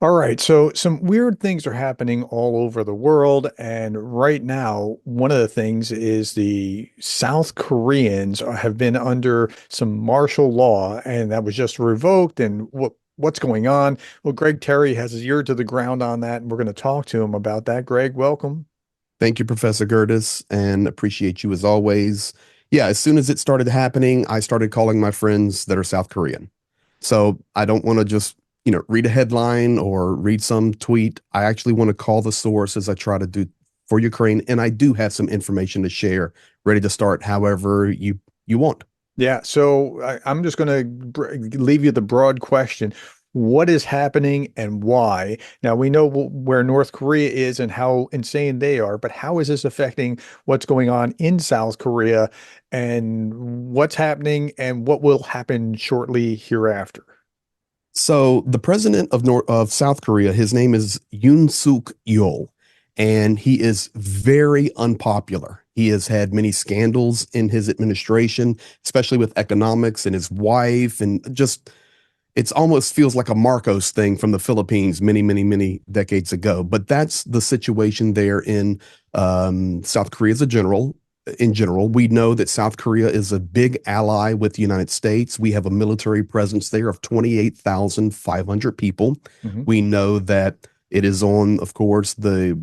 All right, so some weird things are happening all over the world, and right now, one of the things is the South Koreans have been under some martial law, and that was just revoked. And what's going on? Well, Greg Terry has his ear to the ground on that, and we're going to talk to him about that. Greg, welcome. Thank you, Professor Gerdes, and appreciate you as always. Yeah, as soon as it started happening, I started calling my friends that are South Korean. So I don't want to just, read a headline or read some tweet. I actually want to call the source as I try to do for Ukraine, and I do have some information to share, ready to start however you want. Yeah, so I'm just going to leave you the broad question. What is happening and why? Now, we know where North Korea is and how insane they are, but how is this affecting what's going on in South Korea and what's happening and what will happen shortly hereafter? So the president of South Korea, his name is Yoon Suk Yeol, and he is very unpopular. He has had many scandals in his administration, especially with economics and his wife, and just it's almost feels like a Marcos thing from the Philippines many, many, many decades ago. But that's the situation there in South Korea as a general. In general, we know that South Korea is a big ally with the United States. We have a military presence there of 28,500 people. Mhm. We know that it is on, of course, the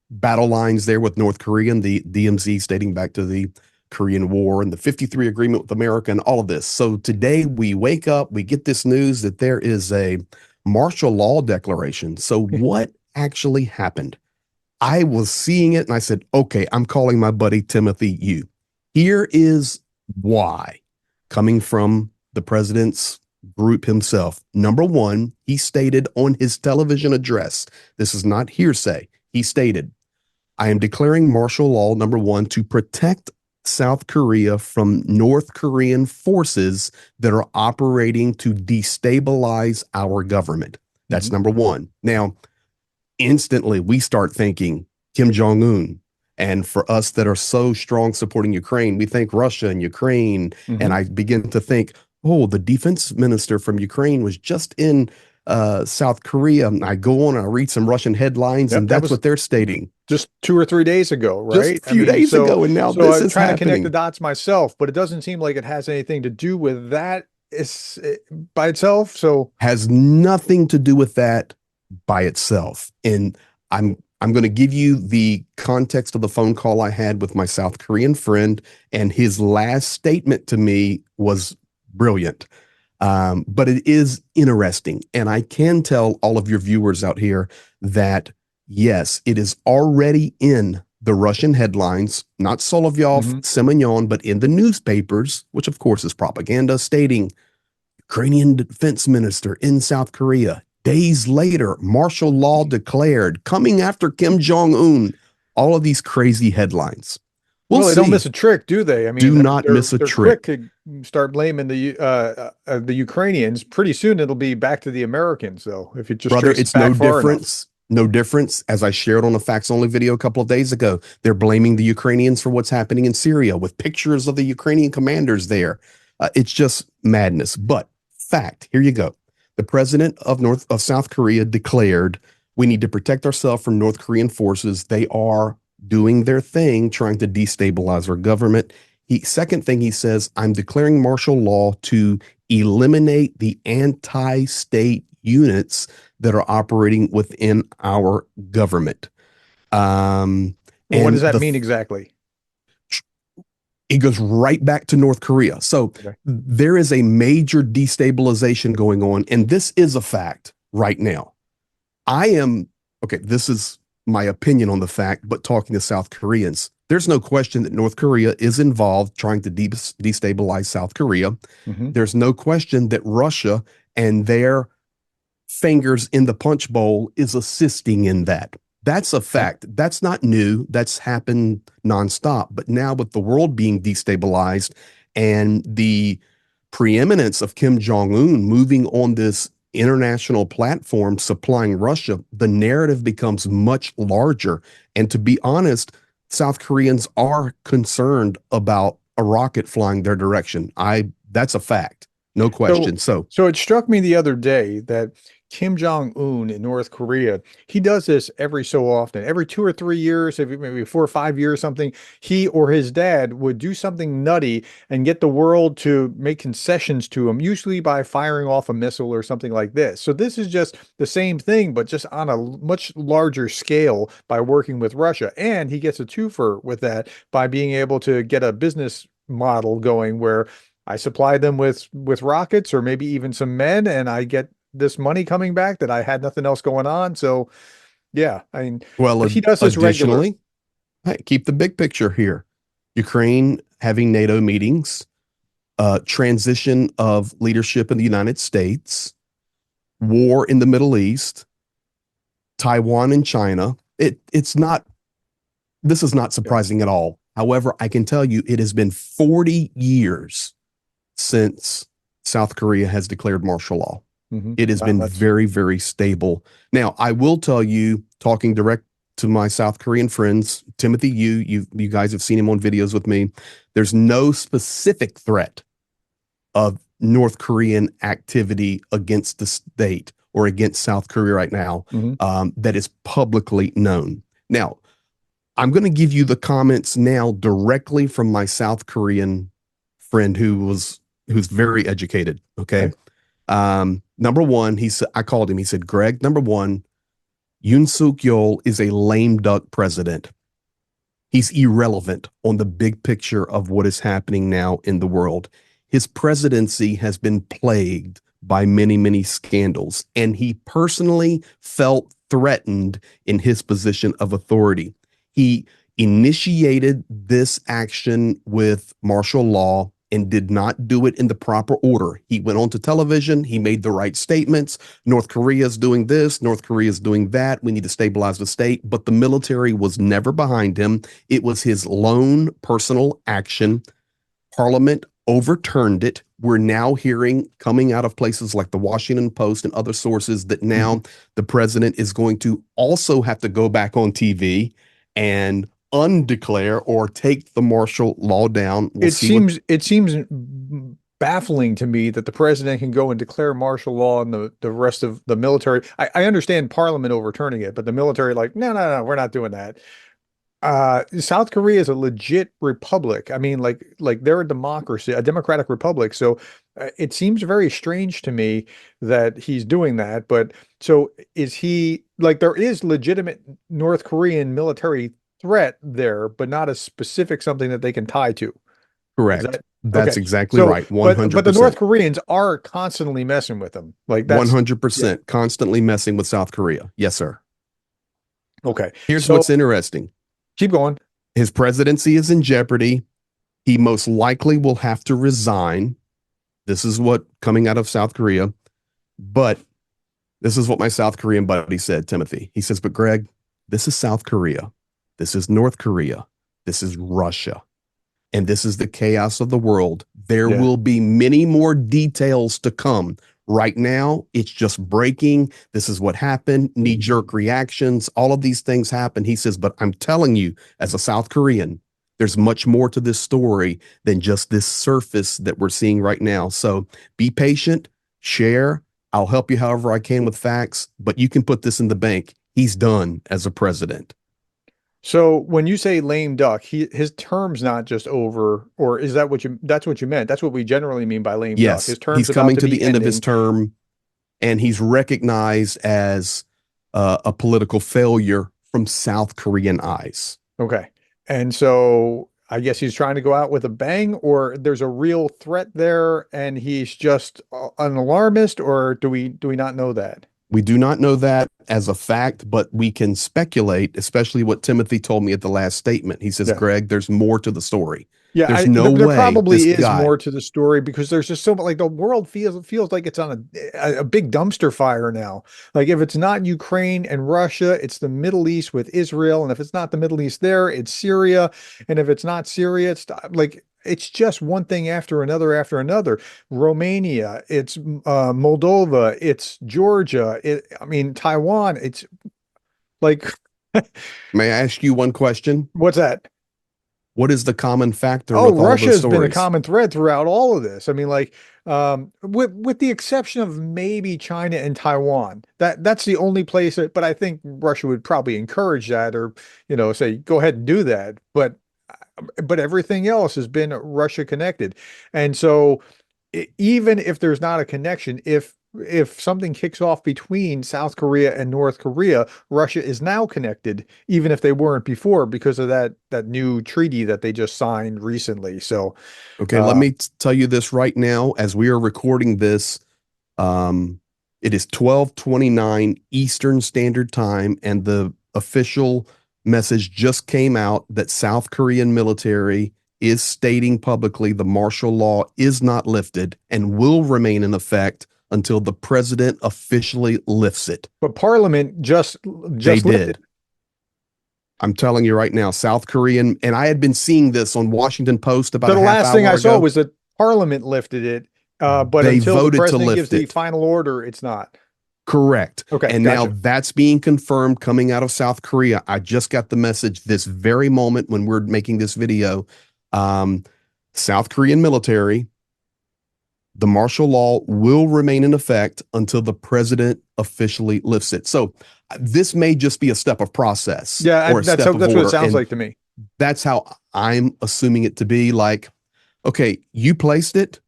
battle lines there with North Korea and the DMZ dating back to the Korean War and the 53 agreement with America and all of this. So today we wake up, we get this news that there is a martial law declaration. So what actually happened? I was seeing it and I said, okay, I'm calling my buddy Timothy Yu. Here is why, coming from the president's group himself. Number one, he stated on his television address, this is not hearsay. He stated, I am declaring martial law, number one, to protect South Korea from North Korean forces that are operating to destabilize our government. That's Mhm. number one. Now, instantly we start thinking Kim Jong Un. And for us that are so strong supporting Ukraine, we think Russia and Ukraine. And Mhm. I begin to think, oh, the defense minister from Ukraine was just in South Korea. And I go on and I read some Russian headlines, Yep, and that that's was what they're stating just 2 or 3 days ago, just right? a I few mean, days ago. And now so this I'm is trying to connect the happening. dots myself, but it doesn't seem like it has anything to do with that is by itself. So, Has nothing to do with that by itself. And I'm going to give you the context of the phone call I had with my South Korean friend, and his last statement to me was brilliant. But it is interesting, and I can tell all of your viewers out here that yes, it is already in the Russian headlines, not Solovyov, mhm. Semyon, but in the newspapers, which of course is propaganda, stating Ukrainian defense minister in South Korea. Days later, martial law declared, coming after Kim Jong Un. All of these crazy headlines. We'll Well, they don't miss see. a trick, do they? I Do mean, not miss a they're quick trick. to start blaming the Ukrainians. Pretty soon, it'll be back to the Americans, though, if you just Brother, trace it it's back far enough. no difference. As I shared on a facts only video a couple of days ago, they're blaming the Ukrainians for what's happening in Syria with pictures of the Ukrainian commanders there. It's just madness. But fact, here you go. The president of South Korea declared we need to protect ourselves from North Korean forces. They are doing their thing, trying to destabilize our government. Second thing he says, I'm declaring martial law to eliminate the anti-state units that are operating within our government. Um, Well, what and does that mean exactly? it goes right back to North Korea. So Okay. there is a major destabilization going on, and this is a fact right now. I am okay. This is my opinion on the fact, but talking to South Koreans, there's no question that North Korea is involved trying to destabilize South Korea. Hmm. There's no question that Russia and their fingers in the punch bowl is assisting in that. That's a Okay. fact. That's not new. That's happened nonstop. But now, with the world being destabilized and the preeminence of Kim Jong Un moving on this international platform supplying Russia, the narrative becomes much larger. And to be honest, South Koreans are concerned about a rocket flying their direction. I That's a fact, no So, question. So so it struck me the other day that Kim Jong-un in North Korea, he does this every so often. Every 2 or 3 years, maybe 4 or 5 years, something, he or his dad would do something nutty and get the world to make concessions to him, usually by firing off a missile or something like this. So this is just the same thing, but just on a much larger scale by working with Russia. And he gets a twofer with that by being able to get a business model going where I supply them with rockets or maybe even some men, and I get this money coming back that I had nothing else going on. So yeah, I mean, Well, but he does this regular. additionally, hey, keep the big picture here. Ukraine having NATO meetings, transition of leadership in the United States, war in the Middle East, Taiwan and China. It's not, this is not Yeah. surprising at all. However, I can tell you it has been 40 years since South Korea has declared martial law. It has Wow, been that's very, very stable. Now, I will tell you, talking direct to my South Korean friends, Timothy, you guys have seen him on videos with me. There's no specific threat of North Korean activity against the state or against South Korea right now mhm. that is publicly known. Now, I'm going to give you the comments now directly from my South Korean friend who's very educated. Okay. Okay. Number one, he said, I called him. He said, Greg, number one, Yoon Suk Yeol is a lame duck president. He's irrelevant on the big picture of what is happening now in the world. His presidency has been plagued by many, many scandals, and he personally felt threatened in his position of authority. He initiated this action with martial law and did not do it in the proper order. He went on to television, he made the right statements. North Korea is doing this, North Korea is doing that. We need to stabilize the state, but the military was never behind him. It was his lone personal action. Parliament overturned it. We're now hearing coming out of places like the Washington Post and other sources that Mhm. now the president is going to also have to go back on TV and undeclare or take the martial law down. We'll see what. It seems baffling to me that the president can go and declare martial law and the rest of the military. I understand Parliament overturning it, but the military like, no, no, no, we're not doing that. South Korea is a legit republic. I mean, like they're a democracy, a democratic republic. So it seems very strange to me that he's doing that. But so is he like there is legitimate North Korean military threat there, but not a specific something that they can tie to. Is Correct. that That's okay? exactly So, right. but the North 100%. Koreans are constantly messing with them. Like that's yeah. 100% constantly messing with South Korea. Yes, sir. Okay. Here's So what's interesting. keep going. His presidency is in jeopardy. He most likely will have to resign. This is what coming out of South Korea. But this is what my South Korean buddy said, Timothy. He says, but Greg, this is South Korea. This is North Korea. This is Russia. And this is the chaos of the world. There Yeah. will be many more details to come. Right now, it's just breaking. This is what happened, knee jerk reactions, all of these things happen. He says, but I'm telling you, as a South Korean, there's much more to this story than just this surface that we're seeing right now. So be patient, share. I'll help you however I can with facts, but you can put this in the bank. He's done as a president. So when you say lame duck, his term's not just over, or is that what that's what you meant? That's what we generally mean by lame duck. Yes, His term's he's about coming to to the be end of his ending. term, and he's recognized as a political failure from South Korean eyes. Okay. And so I guess he's trying to go out with a bang, or there's a real threat there and he's just an alarmist, or do we not know that? We do not know that as a fact, but we can speculate, especially what Timothy told me at the last statement. He says, Yeah. Greg, there's more to the story. Yeah, There's no there way this probably is guy, more to the story because there's just so much like the world feels like it's on a big dumpster fire now. Like if it's not Ukraine and Russia, it's the Middle East with Israel, and if it's not the Middle East there, it's Syria, and if it's not Syria, it's like it's just one thing after another. Romania, it's Moldova, it's Georgia, I mean Taiwan. It's like may I ask you one question? what's that? What is the common factor Oh, with all Russia those has been a stories? common thread throughout all of this. I mean, like, with the exception of maybe China and Taiwan. That's the only place that, but I think Russia would probably encourage that, or say go ahead and do that. But everything else has been Russia connected. And so even if there's not a connection, if something kicks off between South Korea and North Korea, Russia is now connected, even if they weren't before, because of that new treaty that they just signed recently. So, Okay, let uh, me tell you this right now as we are recording this. Um, it is 12:29 Eastern Standard Time, and the official message just came out that South Korean military is stating publicly the martial law is not lifted and will remain in effect until the president officially lifts it. but Parliament just They just lifted. did. I'm telling you right now, South Korean, and I had been seeing this on Washington Post about So a the half last thing hour I saw ago. was that Parliament lifted it, but They until the voted to president gives lift the it. final order, it's not. Correct. Okay, And now gotcha. that's being confirmed coming out of South Korea. I just got the message this very moment when we're making this video. Um, South Korean military, the martial law will remain in effect until the president officially lifts it. So this may just be a step of process Yeah, or a that's step of that's what it order. sounds And like to me. that's how I'm assuming it to be. Like, okay, you placed it,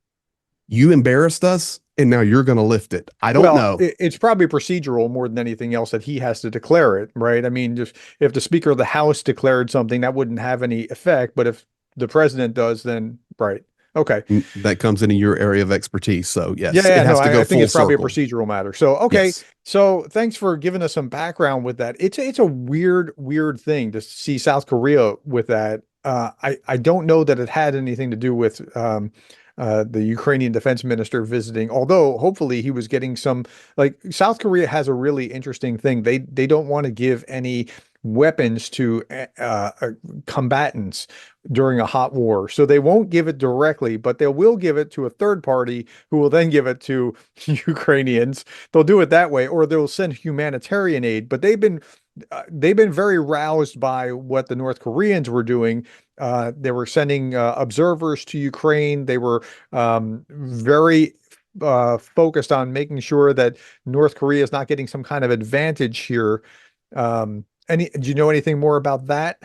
you embarrassed us, and now you're going to lift it. I don't Well, know. it's probably procedural more than anything else that he has to declare it, right? I mean, just if the Speaker of the House declared something, that wouldn't have any effect, but if the president does, then right. Okay. That comes into your area of expertise. So Yeah, yes, yeah, it no, has to go I think full it's probably a circle. procedural matter. So, okay. Yes. So, thanks for giving us some background with that. It's a weird thing to see South Korea with that. I don't know that it had anything to do with the Ukrainian defense minister visiting, although hopefully he was getting some, like South Korea has a really interesting thing. They don't want to give any weapons to combatants during a hot war. So they won't give it directly, but they will give it to a third party who will then give it to Ukrainians. They'll do it that way, or they'll send humanitarian aid. But they've been very roused by what the North Koreans were doing. They were sending observers to Ukraine. They were very focused on making sure that North Korea is not getting some kind of advantage here. Do you know anything more about that?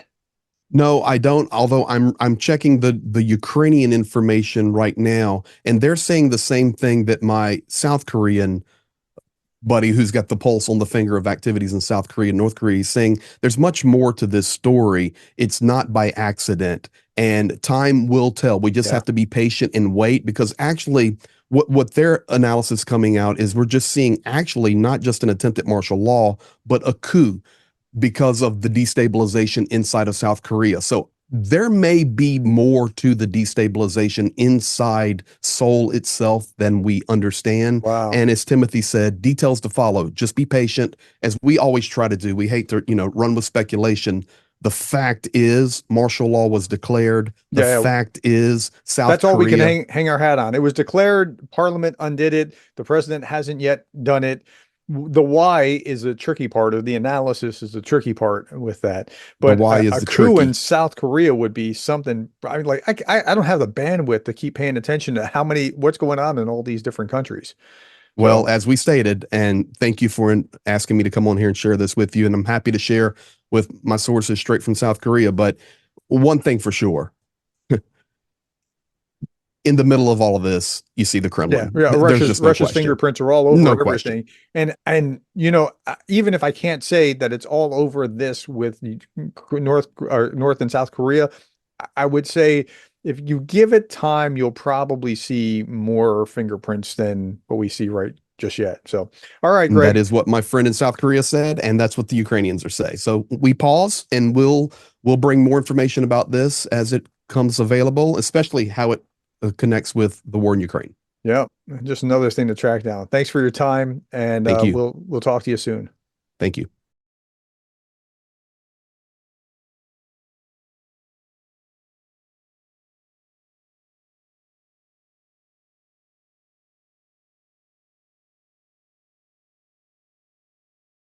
No, I don't. Although I'm checking the Ukrainian information right now, and they're saying the same thing that my South Korean buddy, who's got the pulse on the finger of activities in South Korea and North Korea, is saying there's much more to this story. It's not by accident, and time will tell. We just Yeah. have to be patient and wait because actually, what their analysis coming out is we're just seeing actually not just an attempt at martial law, but a coup because of the destabilization inside of South Korea. So there may be more to the destabilization inside Seoul itself than we understand. Wow. And as Timothy said, details to follow. Just be patient, as we always try to do. We hate to, run with speculation. The fact is, martial law was declared. The Yeah, yeah. fact is, South That's all we can Korea. hang our hat on. It was declared, Parliament undid it. The president hasn't yet done it. The why is a tricky part of the analysis is the tricky part with that. The But why is a the coup in tricky. South Korea would be something. I mean, like I don't have the bandwidth to keep paying attention to what's going on in all these different countries. Well, So as we stated, and thank you for asking me to come on here and share this with you. And I'm happy to share with my sources straight from South Korea. But one thing for sure, in the middle of all of this, you see the yeah, Kremlin. yeah. There's just no Russia's question. fingerprints are all No over question. everything, and even if I can't say that it's all over this with North and South Korea, I would say if you give it time, you'll probably see more fingerprints than what we see right just yet. So, all right, And that Greg. is what my friend in South Korea said, and that's what the Ukrainians are saying. So we pause and we'll bring more information about this as it comes available, especially how it connects with the war in Ukraine. Yeah, just another thing to track down. Thanks for your time, and Thank you. we'll talk to you soon. Thank you.